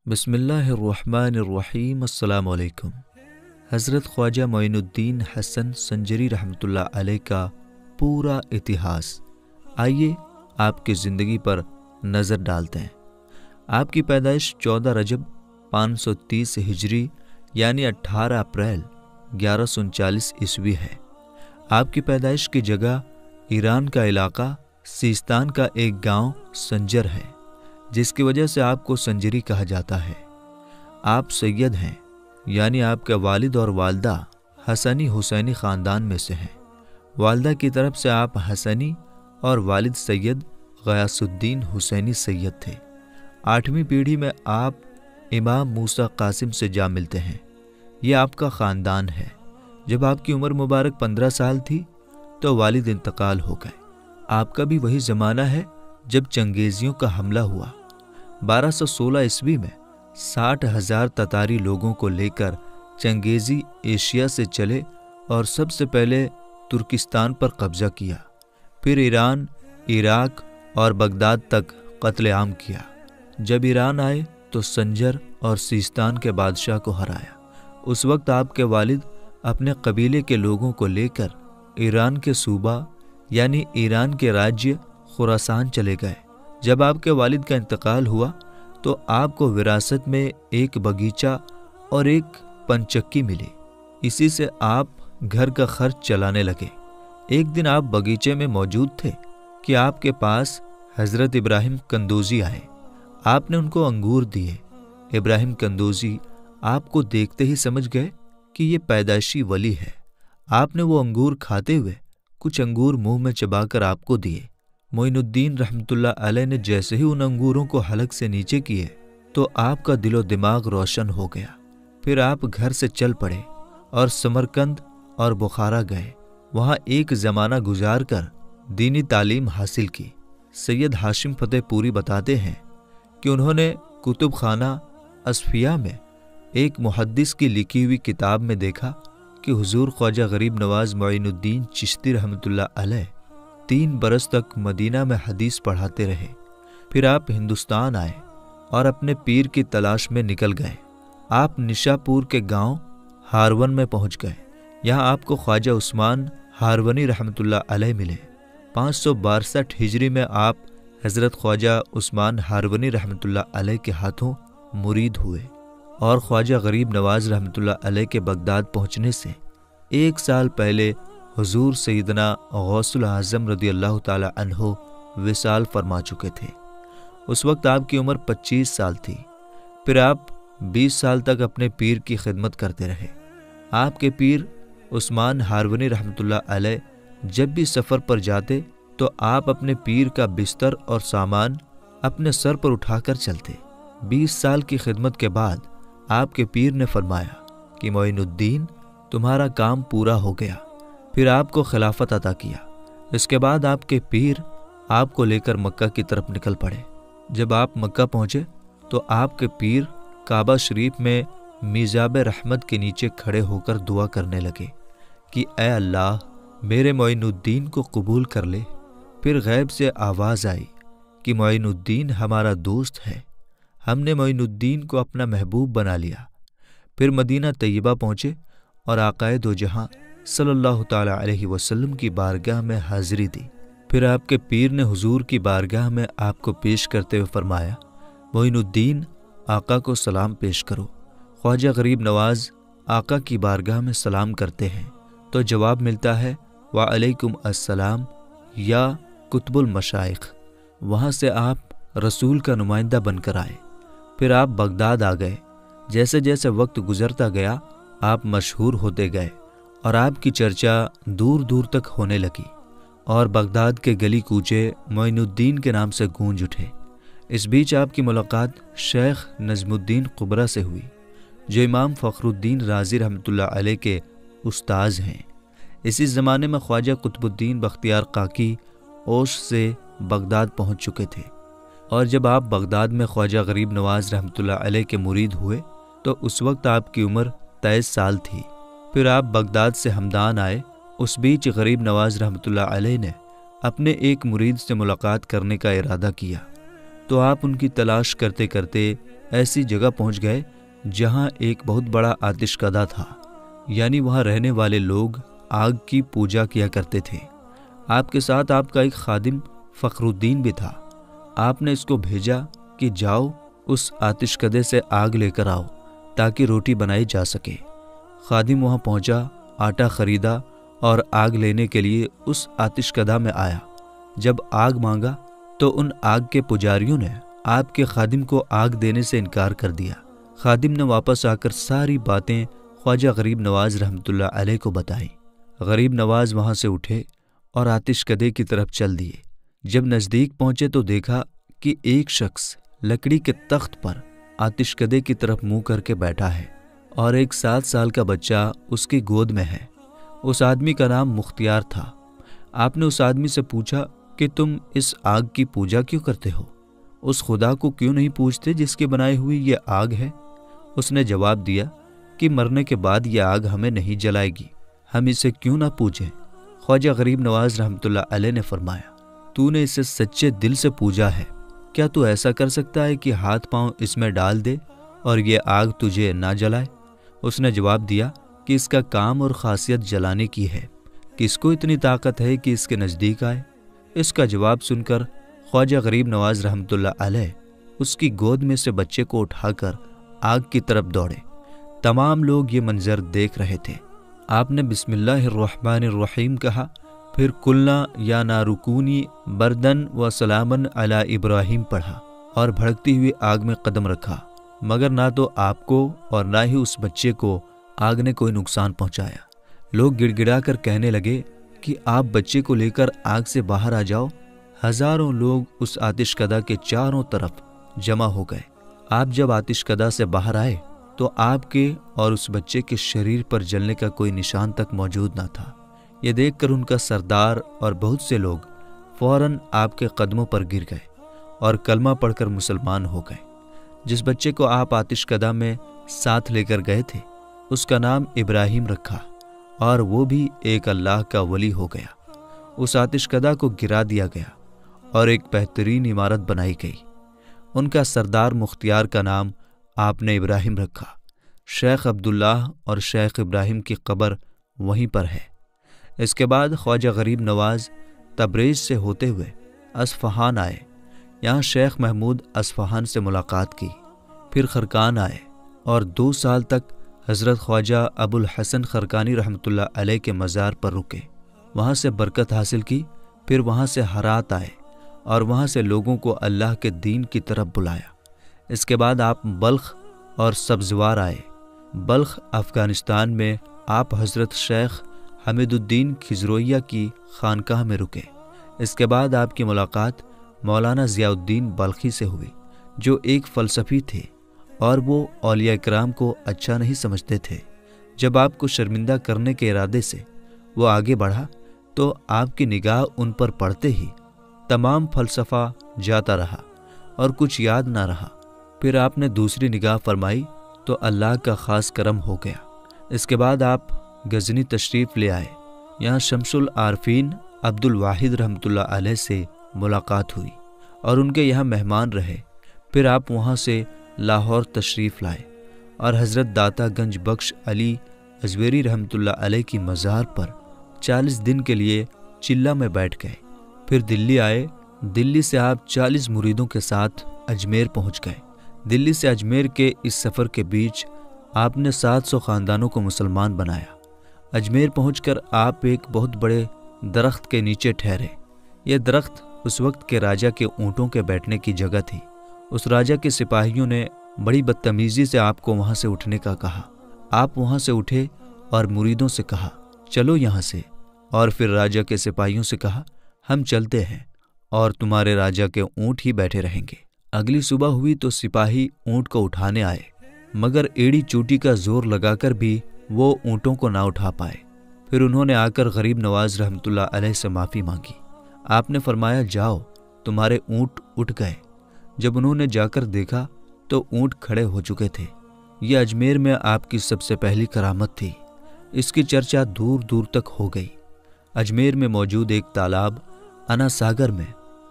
बिस्मिल्लाहिर्रहमानिर्रहीम। अस्सलाम वालेकुम। हज़रत ख्वाजा मोइनुद्दीन हसन संजरी रहमतुल्लाह अलैह का पूरा इतिहास, आइए आपकी ज़िंदगी पर नज़र डालते हैं। आपकी पैदाइश 14 रजब 530 हिजरी यानी 18 अप्रैल 1139 ईस्वी है। आपकी पैदाइश की जगह ईरान का इलाका सीस्तान का एक गांव संजर है, जिसकी वजह से आपको संजरी कहा जाता है। आप सैयद हैं, यानी आपके वालिद और वालदा हसनी हुसैनी ख़ानदान में से हैं। वालदा की तरफ से आप हसनी और वालिद सैयद गयासुद्दीन हुसैनी सैयद थे। 8वीं पीढ़ी में आप इमाम मूसा कासिम से जा मिलते हैं। ये आपका ख़ानदान है। जब आपकी उम्र मुबारक 15 साल थी तो वालिद इंतकाल हो गए। आपका भी वही ज़माना है जब चंगेज़ियों का हमला हुआ। 1216 ईस्वी में 60,000 ततारी लोगों को लेकर चंगेज़ी एशिया से चले और सबसे पहले तुर्किस्तान पर कब्ज़ा किया, फिर ईरान, इराक और बगदाद तक कत्लेआम किया। जब ईरान आए तो संजर और सीस्तान के बादशाह को हराया। उस वक्त आपके वालिद अपने कबीले के लोगों को लेकर ईरान के सूबा यानी ईरान के राज्य खुरासान चले गए। जब आपके वालिद का इंतकाल हुआ तो आपको विरासत में एक बगीचा और एक पंचक्की मिली। इसी से आप घर का खर्च चलाने लगे। एक दिन आप बगीचे में मौजूद थे कि आपके पास हज़रत इब्राहिम कंदूजी आए। आपने उनको अंगूर दिए। इब्राहिम कंदूजी आपको देखते ही समझ गए कि ये पैदाइशी वली है। आपने वो अंगूर खाते हुए कुछ अंगूर मुंह में चबाकर आपको दिए। मोइनुद्दीन रहमतुल्लाह अलैह ने जैसे ही उन अंगूरों को हलक से नीचे किए तो आपका दिलो दिमाग रोशन हो गया। फिर आप घर से चल पड़े और समरकंद और बुखारा गए। वहाँ एक ज़माना गुजार कर दीनी तालीम हासिल की। सैयद हाशिम फतेहपुरी बताते हैं कि उन्होंने कुतुब खाना असफिया में एक मुहद्दिस की लिखी हुई किताब में देखा कि हुजूर ख्वाजा गरीब नवाज मोइनुद्दीन चिश्ती रहमतुल्लाह अलैह 3 बरस तक मदीना में हदीस पढ़ाते रहे। फिर आप हिंदुस्तान आए और अपने पीर की तलाश में निकल गए। आप निशापुर के गांव हारवन में पहुंच गए। यहाँ आपको ख्वाजा उस्मान हारवनी रहमतुल्लाह अलैह मिले। 562 हिजरी में आप हज़रत ख्वाजा उस्मान हारवनी रहमतुल्लाह अलैह के हाथों मुरीद हुए और ख्वाजा गरीब नवाज रहमतुल्लाह अलैह के बगदाद पहुँचने से 1 साल पहले हुजूर सैयदना गौसुल आज़म रदियल्लाहु ताला अन्हो विसाल फरमा चुके थे। उस वक्त आपकी उम्र 25 साल थी। फिर आप 20 साल तक अपने पीर की खिदमत करते रहे। आपके पीर उस्मान हारवनी रहमतुल्लाह अलैह जब भी सफ़र पर जाते तो आप अपने पीर का बिस्तर और सामान अपने सर पर उठाकर चलते। 20 साल की खिदमत के बाद आपके पीर ने फरमाया कि मोइनुद्दीन, तुम्हारा काम पूरा हो गया। फिर आपको खिलाफत अता किया। इसके बाद आपके पीर आपको लेकर मक्का की तरफ निकल पड़े। जब आप मक्का पहुँचे तो आपके पीर काबा शरीफ में मीज़ाब रहमत के नीचे खड़े होकर दुआ करने लगे कि ऐ अल्लाह, मेरे मोइनुद्दीन को कबूल कर ले। फिर गैब से आवाज़ आई कि मोइनुद्दीन हमारा दोस्त है। हमने मोइनुद्दीन को अपना महबूब बना लिया। फिर मदीना तैयबा पहुँचे और आक़ाए दो जहां सल्लल्लाहु ताला अलैहि वसल्लम की बारगाह में हाज़िरी दी। फिर आपके पीर ने हुजूर की बारगाह में आपको पेश करते हुए फरमाया, मोइनुद्दीन, आका को सलाम पेश करो। ख्वाजा गरीब नवाज आका की बारगाह में सलाम करते हैं तो जवाब मिलता है, व अलैकुम अस्सलाम या कुतुबुल मशाइख। वहाँ से आप रसूल का नुमाइंदा बनकर आए। फिर आप बगदाद आ गए। जैसे जैसे वक्त गुजरता गया आप मशहूर होते गए और आपकी चर्चा दूर दूर तक होने लगी और बगदाद के गली कूचे मोइनुद्दीन के नाम से गूंज उठे। इस बीच आपकी मुलाकात शेख नजमुद्दीन कुबरा से हुई, जो इमाम फ़खरुद्दीन राज़ी रहमतुल्लाह अलैह के उस्ताज़ हैं। इसी ज़माने में ख्वाजा कुतुबुद्दीन बख्तियार काकी ओश से बगदाद पहुँच चुके थे और जब आप बगदाद में ख्वाजा गरीब नवाज रहमतुल्लाह अलैह के मुरीद हुए तो उस वक्त आपकी उम्र 23 साल थी। फिर आप बगदाद से हमदान आए। उस बीच गरीब नवाज रहमतुल्लाह अलैह ने अपने एक मुरीद से मुलाकात करने का इरादा किया तो आप उनकी तलाश करते करते ऐसी जगह पहुंच गए जहां एक बहुत बड़ा आतिशकदा था, यानी वहां रहने वाले लोग आग की पूजा किया करते थे। आपके साथ आपका एक खादिम फखरुद्दीन भी था। आपने इसको भेजा कि जाओ उस आतिशकदे से आग लेकर आओ ताकि रोटी बनाई जा सके। खादिम वहां पहुंचा, आटा खरीदा और आग लेने के लिए उस आतिशकदा में आया। जब आग मांगा तो उन आग के पुजारियों ने आपके खादिम को आग देने से इनकार कर दिया। खादिम ने वापस आकर सारी बातें ख्वाजा गरीब नवाज रहमतुल्लाह अलैह को बताई। गरीब नवाज वहां से उठे और आतिशकदे की तरफ चल दिए। जब नज़दीक पहुंचे तो देखा कि एक शख्स लकड़ी के तख्त पर आतिशकदे की तरफ मुंह करके बैठा है और एक 7 साल का बच्चा उसकी गोद में है। उस आदमी का नाम मुख्तियार था। आपने उस आदमी से पूछा कि तुम इस आग की पूजा क्यों करते हो? उस खुदा को क्यों नहीं पूछते जिसकी बनाई हुई ये आग है? उसने जवाब दिया कि मरने के बाद ये आग हमें नहीं जलाएगी, हम इसे क्यों ना पूजें। ख्वाजा गरीब नवाज रहमतुल्लाह अलैह ने फरमाया, तूने इसे सच्चे दिल से पूजा है, क्या तू ऐसा कर सकता है कि हाथ पांव इसमें डाल दे और ये आग तुझे ना जलाए? उसने जवाब दिया कि इसका काम और खासियत जलाने की है, किसको इतनी ताकत है कि इसके नज़दीक आए? इसका जवाब सुनकर ख्वाजा गरीब नवाज रहमतुल्लाह अलैह उसकी गोद में से बच्चे को उठाकर आग की तरफ दौड़े। तमाम लोग ये मंजर देख रहे थे। आपने बिस्मिल्लाहिर्रहमानिर्रहीम कहा, फिर कुल्ना या नारुकूनी बरदन व सलामन अला इब्राहिम पढ़ा और भड़कती हुई आग में कदम रखा, मगर ना तो आपको और ना ही उस बच्चे को आग ने कोई नुकसान पहुंचाया। लोग गिड़गिड़ाकर कहने लगे कि आप बच्चे को लेकर आग से बाहर आ जाओ। हजारों लोग उस आतिशकदा के चारों तरफ जमा हो गए। आप जब आतिशकदा से बाहर आए तो आपके और उस बच्चे के शरीर पर जलने का कोई निशान तक मौजूद न था। ये देखकर उनका सरदार और बहुत से लोग फौरन आपके कदमों पर गिर गए और कलमा पढ़कर मुसलमान हो गए। जिस बच्चे को आप आतिशकदा में साथ लेकर गए थे उसका नाम इब्राहिम रखा और वो भी एक अल्लाह का वली हो गया। उस आतिशकदा को गिरा दिया गया और एक बेहतरीन इमारत बनाई गई। उनका सरदार मुख्तियार का नाम आपने इब्राहिम रखा। शेख अब्दुल्लाह और शेख इब्राहिम की कब्र वहीं पर है। इसके बाद ख्वाजा गरीब नवाज तबरेज से होते हुए अस्फहान आए। यहाँ शेख महमूद अस्फहान से मुलाकात की। फिर खरकान आए और 2 साल तक हज़रत ख्वाजा अबुल हसन खरकानी रहमतुल्लाह अलैह के मज़ार पर रुके। वहाँ से बरकत हासिल की। फिर वहाँ से हरात आए और वहाँ से लोगों को अल्लाह के दीन की तरफ बुलाया। इसके बाद आप बल्ख और सब्ज़वार आए। बल्ख अफ़गानिस्तान में आप हज़रत शेख हमीदुद्दीन खिजरोइया की खानकाह में रुके। इसके बाद आपकी मुलाकात मौलाना ज़ियाउद्दीन बल्खी से हुई, जो एक फ़लसफ़ी थे और वो औलिया इकराम को अच्छा नहीं समझते थे। जब आपको शर्मिंदा करने के इरादे से वो आगे बढ़ा तो आपकी निगाह उन पर पड़ते ही तमाम फ़लसफ़ा जाता रहा और कुछ याद ना रहा। फिर आपने दूसरी निगाह फरमाई तो अल्लाह का ख़ास करम हो गया। इसके बाद आप गज़नी तशरीफ़ ले आए। यहाँ शमसुल आरफीन अब्दुल वाहिद रहमतुल्लाह अलैह से मुलाकात हुई और उनके यहाँ मेहमान रहे। फिर आप वहाँ से लाहौर तशरीफ़ लाए और हज़रत दाता गंज बख्श अली अजवेरी रहमतुल्लाह अलैह की मज़ार पर 40 दिन के लिए चिल्ला में बैठ गए। फिर दिल्ली आए। दिल्ली से आप 40 मुरीदों के साथ अजमेर पहुँच गए। दिल्ली से अजमेर के इस सफ़र के बीच आपने 700 ख़ानदानों को मुसलमान बनाया। अजमेर पहुंचकर आप एक बहुत बड़े दरख्त के नीचे ठहरे। यह दरख्त उस वक्त के राजा के ऊँटों के बैठने की जगह थी। उस राजा के सिपाहियों ने बड़ी बदतमीज़ी से आपको वहाँ से उठने का कहा। आप वहाँ से उठे और मुरीदों से कहा, चलो यहाँ से। और फिर राजा के सिपाहियों से कहा, हम चलते हैं और तुम्हारे राजा के ऊँट ही बैठे रहेंगे। अगली सुबह हुई तो सिपाही ऊँट को उठाने आए, मगर एड़ी चोटी का जोर लगाकर भी वो ऊँटों को ना उठा पाए। फिर उन्होंने आकर गरीब नवाज रहमतुल्लाह अलैह से माफ़ी मांगी। आपने फरमाया, जाओ, तुम्हारे ऊँट उठ गए। जब उन्होंने जाकर देखा तो ऊँट खड़े हो चुके थे। ये अजमेर में आपकी सबसे पहली करामत थी। इसकी चर्चा दूर दूर तक हो गई। अजमेर में मौजूद एक तालाब अना सागर में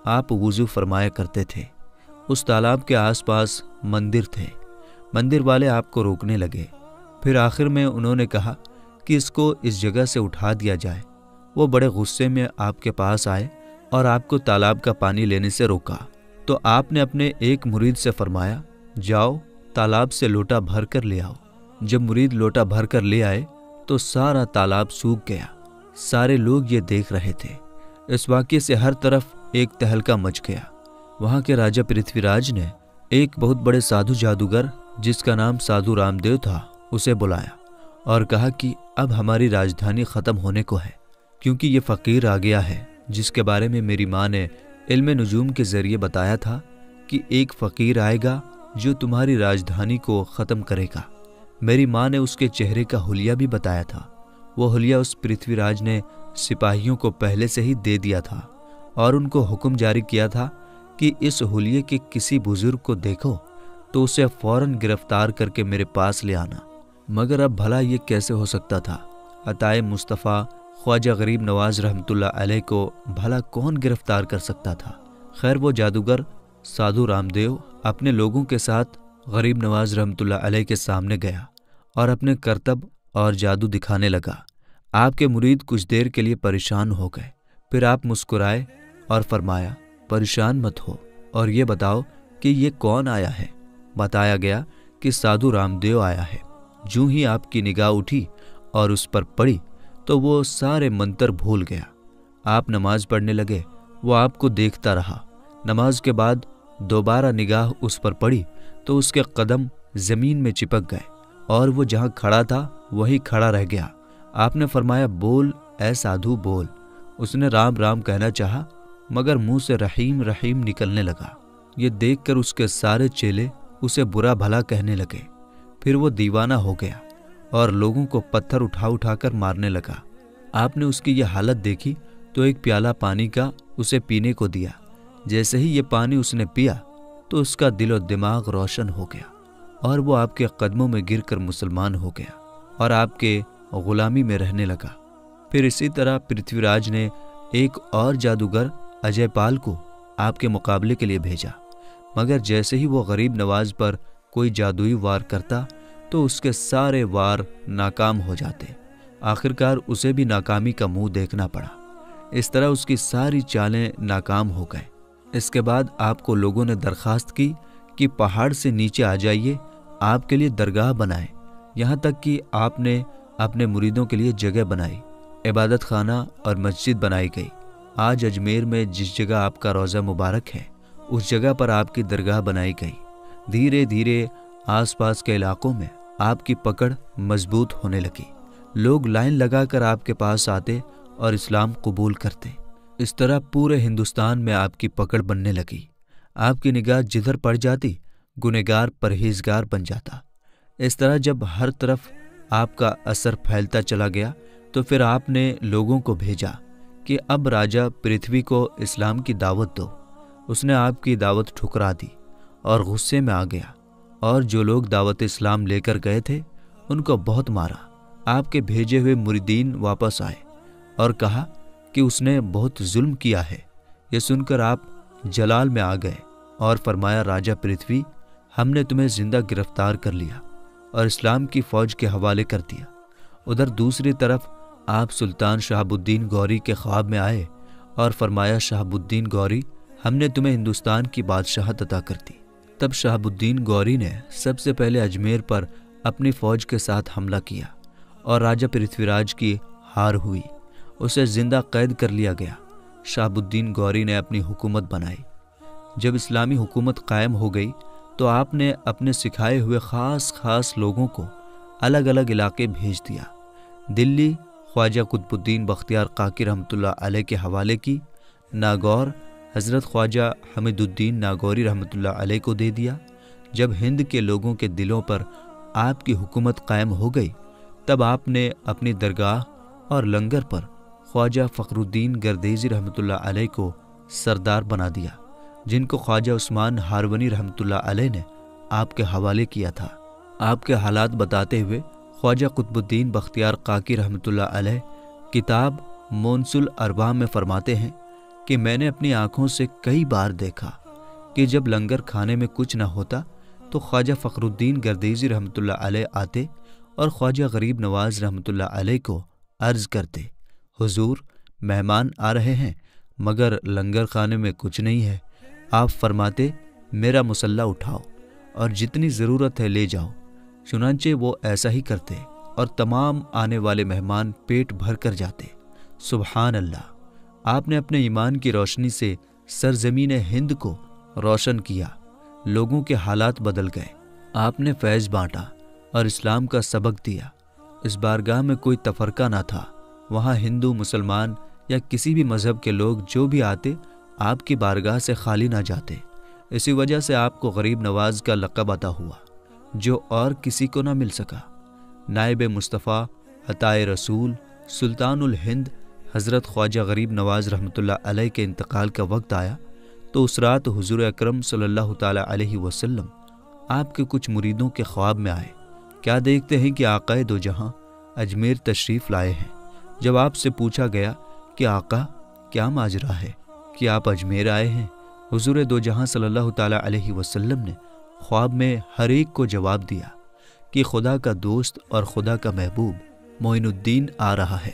आप वुज़ू फरमाया करते थे। उस तालाब के आसपास मंदिर थे। मंदिर वाले आपको रोकने लगे। फिर आखिर में उन्होंने कहा कि इसको इस जगह से उठा दिया जाए। वो बड़े गुस्से में आपके पास आए और आपको तालाब का पानी लेने से रोका। तो आपने अपने एक मुरीद से फरमाया, जाओ तालाब से लोटा भर कर ले आओ। जब मुरीद लोटा भर कर ले आए तो सारा तालाब सूख गया। सारे लोग ये देख रहे थे। इस वाक़ये से हर तरफ एक तहलका मच गया। वहाँ के राजा पृथ्वीराज ने एक बहुत बड़े साधु जादूगर, जिसका नाम साधु रामदेव था, उसे बुलाया और कहा कि अब हमारी राजधानी ख़त्म होने को है, क्योंकि ये फ़कीर आ गया है जिसके बारे में मेरी माँ ने इल्म नुजूम के ज़रिए बताया था कि एक फ़कीर आएगा जो तुम्हारी राजधानी को ख़त्म करेगा। मेरी माँ ने उसके चेहरे का हुलिया भी बताया था। वो हुलिया उस पृथ्वीराज ने सिपाहियों को पहले से ही दे दिया था और उनको हुक्म जारी किया था कि इस हुलिये के किसी बुजुर्ग को देखो तो उसे फौरन गिरफ्तार करके मेरे पास ले आना। मगर अब भला ये कैसे हो सकता था? अताए मुस्तफ़ा ख्वाजा गरीब नवाज रहमतुल्लाह अलैह को भला कौन गिरफ्तार कर सकता था? खैर, वो जादूगर साधु रामदेव अपने लोगों के साथ गरीब नवाज रहमतुल्लाह अलैह के सामने गया और अपने करतब और जादू दिखाने लगा। आपके मुरीद कुछ देर के लिए परेशान हो गए। फिर आप मुस्कुराए और फरमाया, परेशान मत हो और ये बताओ कि ये कौन आया है? बताया गया कि साधु रामदेव आया है। जूं ही आपकी निगाह उठी और उस पर पड़ी तो वो सारे मंत्र भूल गया। आप नमाज पढ़ने लगे। वो आपको देखता रहा। नमाज के बाद दोबारा निगाह उस पर पड़ी तो उसके कदम जमीन में चिपक गए और वो जहाँ खड़ा था वहीं खड़ा रह गया। आपने फरमाया, बोल ऐ साधु बोल। उसने राम राम कहना चाहा, मगर मुंह से रहीम रहीम निकलने लगा। ये देखकर उसके सारे चेले उसे बुरा भला कहने लगे। फिर वो दीवाना हो गया और लोगों को पत्थर उठा उठा कर मारने लगा। आपने उसकी ये हालत देखी तो एक प्याला पानी का उसे पीने को दिया। जैसे ही ये पानी उसने पिया तो उसका दिल और दिमाग रोशन हो गया और वो आपके कदमों में गिरकर मुसलमान हो गया और आपके गुलामी में रहने लगा। फिर इसी तरह पृथ्वीराज ने एक और जादूगर अजयपाल को आपके मुकाबले के लिए भेजा, मगर जैसे ही वो गरीब नवाज पर कोई जादुई वार करता तो उसके सारे वार नाकाम हो जाते। आखिरकार उसे भी नाकामी का मुंह देखना पड़ा। इस तरह उसकी सारी चालें नाकाम हो गए। इसके बाद आपको लोगों ने दरखास्त की कि पहाड़ से नीचे आ जाइए, आपके लिए दरगाह बनाए। यहाँ तक कि आपने अपने मुरीदों के लिए जगह बनाई, इबादत खाना और मस्जिद बनाई गई। आज अजमेर में जिस जगह आपका रोज़ा मुबारक है उस जगह पर आपकी दरगाह बनाई गई। धीरे धीरे आसपास के इलाकों में आपकी पकड़ मजबूत होने लगी। लोग लाइन लगाकर आपके पास आते और इस्लाम कबूल करते। इस तरह पूरे हिंदुस्तान में आपकी पकड़ बनने लगी। आपकी निगाह जिधर पड़ जाती गुनहगार परहेजगार बन जाता। इस तरह जब हर तरफ आपका असर फैलता चला गया तो फिर आपने लोगों को भेजा कि अब राजा पृथ्वी को इस्लाम की दावत दो। उसने आपकी दावत ठुकरा दी और गुस्से में आ गया और जो लोग दावत इस्लाम लेकर गए थे उनको बहुत मारा। आपके भेजे हुए मुरीदीन वापस आए और कहा कि उसने बहुत जुल्म किया है। ये सुनकर आप जलाल में आ गए और फरमाया, राजा पृथ्वी, हमने तुम्हें जिंदा गिरफ्तार कर लिया और इस्लाम की फौज के हवाले कर दिया। उधर दूसरी तरफ आप सुल्तान शहाबुद्दीन गौरी के ख्वाब में आए और फरमाया, शहाबुद्दीन गौरी, हमने तुम्हें हिंदुस्तान की बादशाहत अता कर दी। तब शहाबुद्दीन गौरी ने सबसे पहले अजमेर पर अपनी फौज के साथ हमला किया और राजा पृथ्वीराज की हार हुई। उसे जिंदा कैद कर लिया गया। शहाबुद्दीन गौरी ने अपनी हुकूमत बनाई। जब इस्लामी हुकूमत कायम हो गई तो आपने अपने सिखाए हुए ख़ास लोगों को अलग अलग इलाके भेज दिया। दिल्ली ख्वाजा कुतुबुद्दीन बख्तियार काकी रहमतुल्लाह अलैह के हवाले की, नागौर हज़रत ख्वाजा हमीदुद्दीन नागौरी रहमतुल्लाह अलैह को दे दिया। जब हिंद के लोगों के दिलों पर आपकी हुकूमत कायम हो गई तब आपने अपनी दरगाह और लंगर पर ख्वाजा फ़खरुद्दीन गर्देज़ी रहमतुल्लाह अलैह को सरदार बना दिया, जिनको ख्वाजा उस्मान हारवनी रहमतुल्लाह अलैह ने आपके हवाले किया था। आपके हालात बताते हुए ख्वाजा कुतुबुद्दीन बख्तियार काकी रहमतुल्लाह अलैह किताब मोनसुल अरबा में फरमाते हैं कि मैंने अपनी आँखों से कई बार देखा کہ جب لنگر کھانے میں کچھ نہ ہوتا تو خواجہ فخر الدین گردیزی رحمۃ اللہ علیہ آتے اور خواجہ غریب نواز رحمۃ اللہ علیہ کو عرض کرتے، حضور مہمان آ رہے ہیں مگر لنگر خانے میں کچھ نہیں ہے۔ آپ فرماتے، میرا مصلح اٹھاؤ اور جتنی ضرورت ہے لے جاؤ۔ چنانچہ وہ ایسا ہی کرتے اور تمام آنے والے مہمان پیٹ بھر کر جاتے۔ سبحان اللہ! آپ نے اپنے ایمان کی روشنی سے سرزمین ہند کو روشن کیا، لوگوں کے حالات بدل گئے، آپ نے فیض بانٹا اور اسلام کا سبق دیا۔ اس بارگاہ میں کوئی تفرقہ نہ تھا، وہاں ہندو، مسلمان یا کسی بھی مذہب کے لوگ جو بھی آتے آپ کی بارگاہ سے خالی نہ جاتے۔ اسی وجہ سے آپ کو غریب نواز کا لقب عطا ہوا جو اور کسی کو نہ مل سکا۔ نائب مصطفیٰ، عطائے رسول، سلطان الہند حضرت خواجہ غریب نواز رحمۃ اللہ علیہ کے انتقال کا وقت آیا تو اس رات حضور اکرم صلی اللہ تعالی علیہ وسلم آپ کے کچھ مریدوں کے خواب میں آئے۔ کیا دیکھتے ہیں کہ آقا دو جہاں اجمیر تشریف لائے ہیں۔ جب آپ سے پوچھا گیا کہ آقا کیا ماجرا ہے کہ آپ اجمیر آئے ہیں، حضور دو جہاں صلی اللہ تعالی علیہ وسلم نے خواب میں ہر ایک کو جواب دیا کہ خدا کا دوست اور خدا کا محبوب معین الدین آ رہا ہے،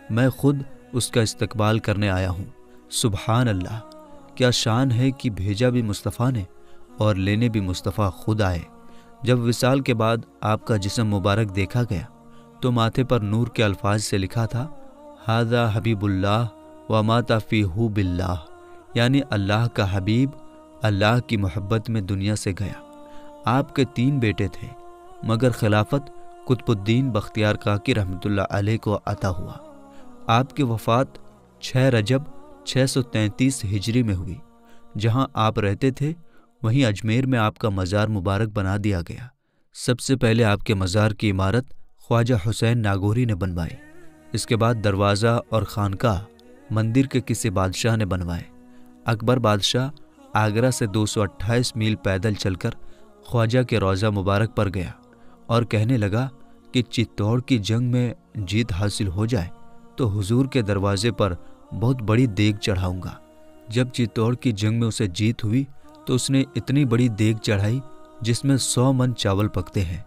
میں خود اس کا استقبال کرنے آیا ہوں۔ سبحان اللہ! کیا شان ہے کہ بھیجا بھی مصطفیٰ نے اور لینے بھی مصطفیٰ خود آئے۔ جب وصال کے بعد آپ کا جسم مبارک دیکھا گیا تو ماتھے پر نور کے الفاظ سے لکھا تھا، ھذا حبیب اللہ ومات فیہ باللہ، یعنی اللہ کا حبیب اللہ کی محبت میں دنیا سے گیا۔ آپ کے 3 بیٹے تھے مگر خلافت قطب الدین بختیار کاکی رحمۃ اللہ علیہ کو عطا ہوا۔ آپ کی وفات 6 رجب 633 ہجری میں ہوئی۔ جہاں آپ رہتے تھے وہیں اجمیر میں آپ کا مزار مبارک بنا دیا گیا۔ سب سے پہلے آپ کے مزار کی عمارت خواجہ حسین ناگوری نے بنوائی، اس کے بعد دروازہ اور خانقاہ مندر کے کسی بادشاہ نے بنوائے۔ اکبر بادشاہ آگرہ سے 228 میل پیدل چل کر خواجہ کے روضہ مبارک پر گیا اور کہنے لگا کہ چتور کی جنگ میں جیت حاصل ہو جائے تو حضور کے دروازے پر بہت بڑی دیگ چڑھاؤں گا۔ جب چتور کی جنگ میں اسے جیت ہوئی تو اس نے اتنی بڑی دیگ چڑھائی جس میں 100 من چاول پکتے ہیں۔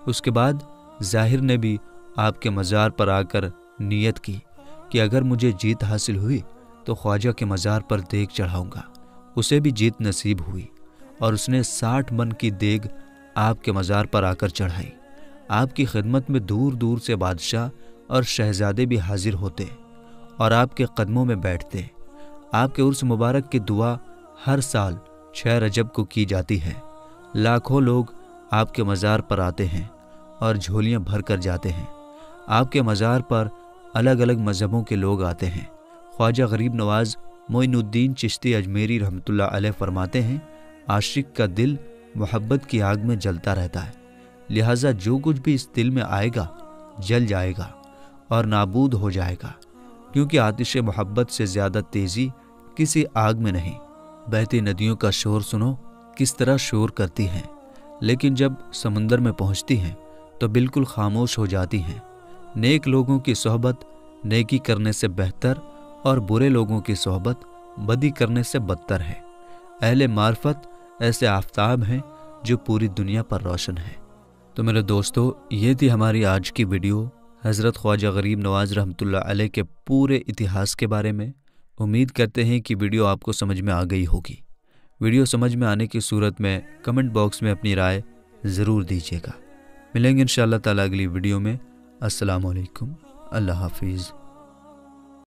اس کے بعد ظاہر نے بھی آپ کے مزار پر آ کر نیت کی کہ اگر مجھے جیت حاصل ہوئی تو خواجہ کے مزار پر دیگ چڑھاؤں گا۔ اسے بھی جیت نصیب ہوئی اور اس نے 60 من کی دیگ آپ کے مزار پر آ کر چڑھائی۔ آپ کی خدمت میں دور دور سے بادشاہ اور شہزادے بھی حاضر ہوتے اور آپ کے قدموں میں بیٹھتے۔ آپ کے عرس مبارک کی دعا ہر سال 6 رجب کو کی جاتی ہے۔ لاکھوں لوگ آپ کے مزار پر آتے ہیں اور جھولیاں بھر کر جاتے ہیں۔ آپ کے مزار پر الگ الگ مذہبوں کے لوگ آتے ہیں۔ خواجہ غریب نواز معین الدین چشتی اجمیری رحمۃ اللہ علیہ فرماتے ہیں، عاشق کا دل محبت کی آگ میں جلتا رہتا ہے، لہٰذا جو کچھ بھی اس دل میں آئے گا جل جائے گا اور نابود ہو جائے گا، کیونکہ آتش محبت سے زیادہ تیزی کسی آگ میں نہیں۔ بہتی ندیوں کا شور سنو کس طرح شور کرتی ہیں، لیکن جب سمندر میں پہنچتی ہیں تو بالکل خاموش ہو جاتی ہیں۔ نیک لوگوں کی صحبت نیکی کرنے سے بہتر اور برے لوگوں کی صحبت بدی کرنے سے بدتر ہے۔ اہل معرفت ایسے آفتاب ہیں جو پوری دنیا پر روشن ہے۔ تو میرے دوستو، یہ تھی ہماری آج کی ویڈیو حضرت خواجہ غریب نواز رحمۃ اللہ علیہ کے پورے اتہاس کے بارے میں۔ امید کرتے ہیں کہ ویڈیو آپ کو سمجھ میں آ گئی ہوگی۔ ویڈیو سمجھ میں آنے کی صورت میں کمنٹ باکس میں اپنی رائے ضرور دیجیے گا۔ ملیں گے انشاءاللہ تعالی اگلی ویڈیو میں۔ السلام علیکم، اللہ حافظ۔